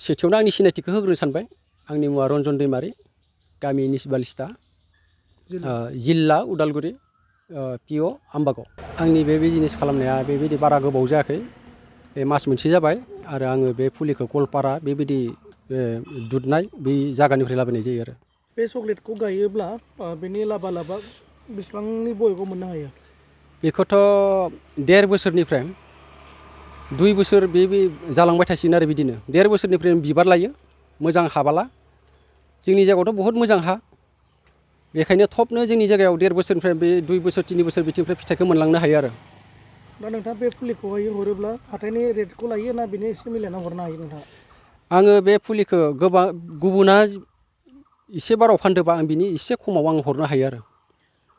सेथियावनो आंनि सिनायथिखौ होग्रोनो सानबाय। आंनि मुङा रन्जन दैमारि, गामि निसबालिस्ता, जिल्ला उदालगुरि, पिअ आम्बागाव। आंनि बे बिजनेस खालामनाया बेबायदि बारा गोबाव जायाखै, मास मोनसे जाबाय। आरो आङो बे फुलिखौ गवालपारा बेबायदि दुधनाय बे जायगानिफ्राय लाबोनाय जायो आरो। बे चक्लेटखौ गायोब्ला बेनि लाबा बेसेबांनि बयगखौ मोननो हायो? बेखौथ' 1.5 बोसोरनिफ्राय 2 बोसोर बे जालांबाय थासिगोन आरो बिदिनो 1.5 बोसोरनिफ्राय बिबार लायो मोजां हाबाला। जोंनि जायगायावथ' बहुत मोजां हा, बेखायनो थबनो जोंनि जायगायाव 1.5 बोसोरनिफ्राय बे 2 बोसोर 3 बोसोर बिथिंनिफ्राय फिथाइखौ मोनलांनो हायो आरो। दा नोंथाङा बे फुलिखौहाय हरोब्ला हाथाइनि रेटखौ लायो ना बेनि एसे मिलायना हरनो हायो नोंथाङा? आङो बे फुलिखौ गुबुना एसे बाराव फानदोंबा आं बिनि एसे खमाव आं हरनो हायो आरो।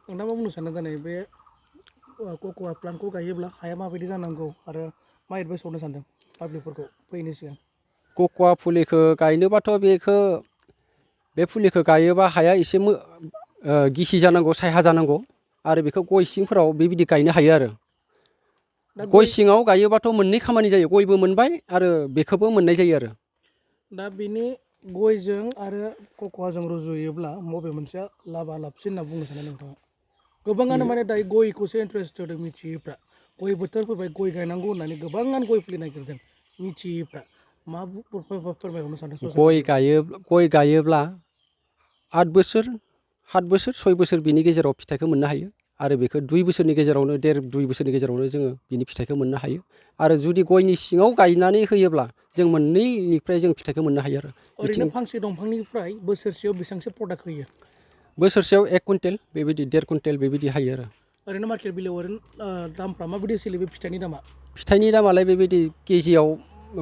नोंथाङा मा बुंनो सानो दिनै बे कक'आ प्लान्टखौ गायोब्ला हाया माबायदि जानांगौ आरो मा एडभाइस हरनो सानदों पाब्लिकफोरखौ फैनो सिगां? कक'आ फुलिखौ गायनोबाथ' बे फुलिखौ गायोबा हाया एसे गिसि जानांगौ, सायहा जानांगौ। आरो बेखौ गय सिंफोराव बेबायदि गायनो हायो आरो। गय सिङाव गायोबाथ' मोननै खामानि जायो, गयबो मोनबाय आरो बेखौबो मोननाय जायो आरो। दा बेनि गयजों आरो कक'आजों रुजुयोब्ला बबे मोनसेया लाबसिन होनना बुंनो सानो नोंथाङा? गोबाङानो माने दायो गयखौसो इन्टारेस्ट होदों मिथियैफ्रा। गय बोथोर फैबाय गय गायनांगौ होननानै गोबाङानो गय फुलि नागिरदों मिथियैफ्रा। मा फोरमायहरनो सानदों? गय गायोब्ला 8 बोसोर 7 बोसोर 6 बोसोर बिनि गेजेराव फिथाइखौ मोननो हायो। आरो बेखौ 2 बोसोरनि गेजेरावनो 2 बोसोरनि गेजेरावनो जोङो बिनि फिथाइखौ मोननो हायो। आरो जुदि गयनि सिङाव गायनानै होयोब्ला जों मोननैनिफ्राय जों फिथाइखौ मोननो हायो आरो। ओरैनो फांसे दंफांनिफ्राय बोसोरसेयाव बेसेबांसो प्रडाक्ट होयो? बोसोरसेयाव 1 कुइन्टेल बेबायदि 1.5 कुइन्टेल बेबायदि हायो आरो। ओरैनो मार्केट बेलायाव दामफ्रा माबायदि सोलियो बे फिथाइनि दामा? फिथाइनि दामालाय बेबायदि केजियाव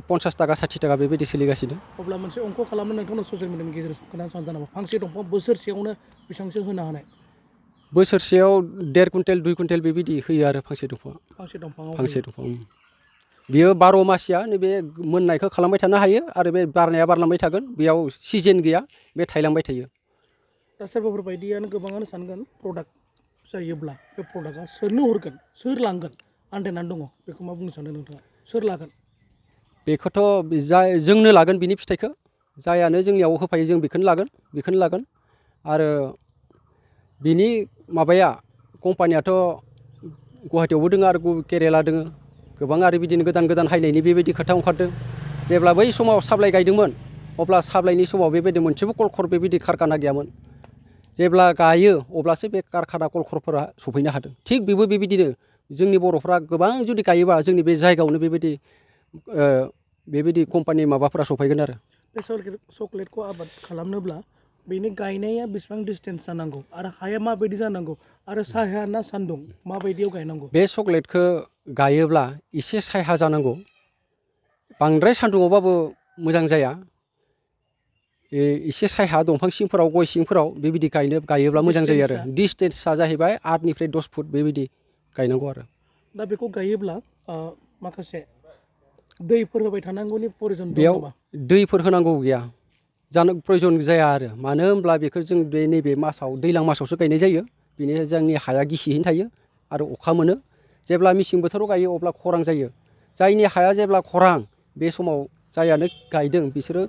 50 थाखा 60 थाखा बेबायदि सोलिगासिनो। अब्ला मोनसे अंक खालामनो नोंथांनाव ससियेल मिडियानि गेजेरजों खोन्थानो सानदों नामा? फांसे दंफां बोसोरसेयावनो बेसेबांसो होनो हानाय? बोसोरसेयाव 1.5 कुइन्टेल 2 कुइन्टेल बेबायदि होयो आरो फांसे दंफाङा। फांसे दंफां बियो 12 मासिया नैबे मोननायखौ खालामबाय थानो हायो आरो बे बारनाया बारलांबाय थागोन, बेयाव सिजन गैया, बे थायलांबाय थायो। दा सोरबाफोर बायदियानो गोबाङानो सानगोन प्रडाक्ट जायोब्ला बे प्रडाक्टआ सोरनो हरगोन, सोर लांगोन आन्दायनानै दङ। बेखौ मा बुंनो सानदों नोंथाङा? सोर लागोन? बेखौथ' जोंनो लागोन बिनि फिथाइखौ। जायानो जोंनियाव होफायो जों बेखौनो लागोन। आरो बिनि माबाया कम्पानियाथ' गुवाहाटियावबो दङ आरो केरेला दङ। गोबां आरो बिदिनो गोदान हायनायनि बेबायदि खोथा ओंखारदों। जेब्ला बै समाव साप्लाइ गायदोंमोन अब्ला साप्लाइनि समाव बेबायदि मोनसेबो कलखर बेबायदि कारखाना गैयामोन। जेब्ला गायो अब्लासो बे कारखाना कलखरफोरा सफैनो हादों। थिग बेबायदिनो जोंनि बर'फ्रा गोबां जुदि गायोबा जोंनि बे जायगायावनो बेबायदि कम्पानि माबाफोरा सफैगोन आरो। बे चक्लेटखौ आबाद खालामनोब्ला बेनि गायनाया बेसेबां डिसटेन्स जानांगौ आरो हाया माबायदि जानांगौ आरो साया ना सान्दुं माबायदियाव गायनांगौ? बे चक्लेटखौ गायोब्ला एसे सायहा जानांगौ, बांद्राय सान्दुङावबाबो मोजां जाया। एसे सायहा दंफां सिंफोराव गय सिंफोराव बेबायदि गायोब्ला मोजां जायो आरो। डिसटेन्सआ जाहैबाय 8 निफ्राय 10 फुट बेबायदि गायनांगौ आरो। दा बेखौ गायोब्ला माखासे दैफोर होबाय थानांगौनि प्रयजन दं बेयाव नामा? दैफोर होनांगौ गैया, प्रयजन जाया आरो। मानो होनब्ला बेखौ जों नैबे मासाव दैज्लां मासावसो गायनाय जायो। बेनिखायनो जोंनि हाया गिसियैनो थायो आरो अखा मोनो। जेब्ला मेसें बोथोराव गायो अब्ला खरां जायो। जायनि हाया जेब्ला खरां बे समाव जायानो गायदों बिसोरो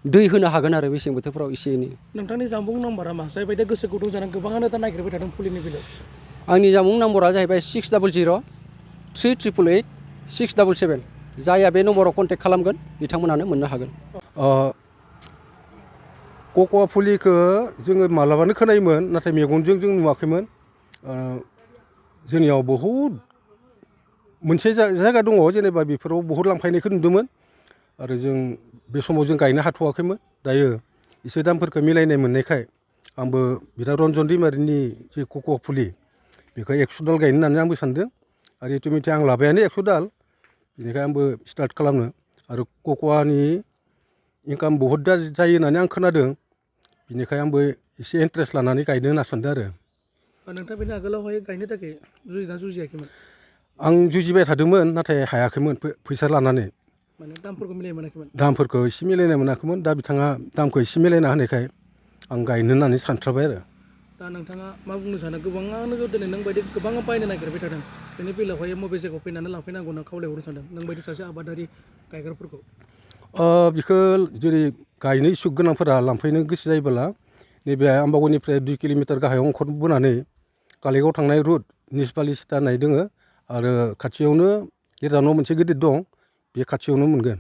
दै होनो हागोन आरो मेसें बोथोरफ्राव एसे एनै। नोंथांनि जामबुं नाम्बारा मा? जायबायदि गोसो गुदुं जानानै गोबाङानो दा नागिरबाय थादों फुलिनि बेलायाव। आंनि जामबुं नाम्बारा जाहैबाय 6003886677। जायहा बे नम्बराव कन्टेक्ट खालामगोन बिथांमोनानो मोननो हागोन। कक'आ फुलिखौ जोङो मालाबानो खोनायोमोन, नाथाय मेगनजों जों नुवाखैमोन। जोंनियाव बहुद मोनसे जायगा दङ जेनेबा बेफोराव बहुद लांफैनायखौ नुदोंमोन। आरो जों बे समाव जों गायनो हाथ'वाखैमोन। दायो एसे दामफोरखौ मिलायनाय मोननायखाय आंबो बिदा रन्जन दैमारिनि जि कक' फुलि बेखौ 100 दाल गायनो होननानै आंबो सानदों। आरो इटिमयधे आं लाबायानो 100 दाल। बेनिखाय आंबो स्टार्ट खालामनो। आरो कक'आनि इनकाम बहुद जायो होननानै आं खोनादों। बिनिखाय आंबो एसे इन्ट्रेस्ट लानानै गायनो होनना सानदों आरो। नोंथाङा बेनि आगोलावहाय गायनो थाखाय जुजियाखैमोन? आं जुजिबाय थादोंमोन नाथाय हायाखैमोन फैसा लानानै। माने दामफोरखौ मिलायनो मोनाखैमोन? दामफोरखौ एसे मिलायनो मोनाखैमोन। दा बिथाङा दामखौ एसे मिलायना होनायखाय आं गायनो होननानै सानथ्राबाय आरो। दा नोंथाङा मा बुंनो सानो? गोबाङानो दिनै नों बायदि गोबाङा बायनो नागिरबाय थादों। बेनि बेलायावहाय बबे जायगायाव फैनानै लांफैनांगौ होनना खावलायहरनो सानदों नों बायदि सासे आबादारि गायग्राफोरखौ? बिखौ जुदि गायनो इस्सुक गोनांफोरा लांफैनो गोसो जायोब्ला नैबे आम्बागावनिफ्राय 2 किल'मिटार गाहायाव अंखर बोनानै कालिगाव थांनाय रुट निजबालि सिथा होननाय दोङो आरो खाथियावनो गिर्जा न' मोनसे गिदिर दं बे खाथियावनो मोनगोन।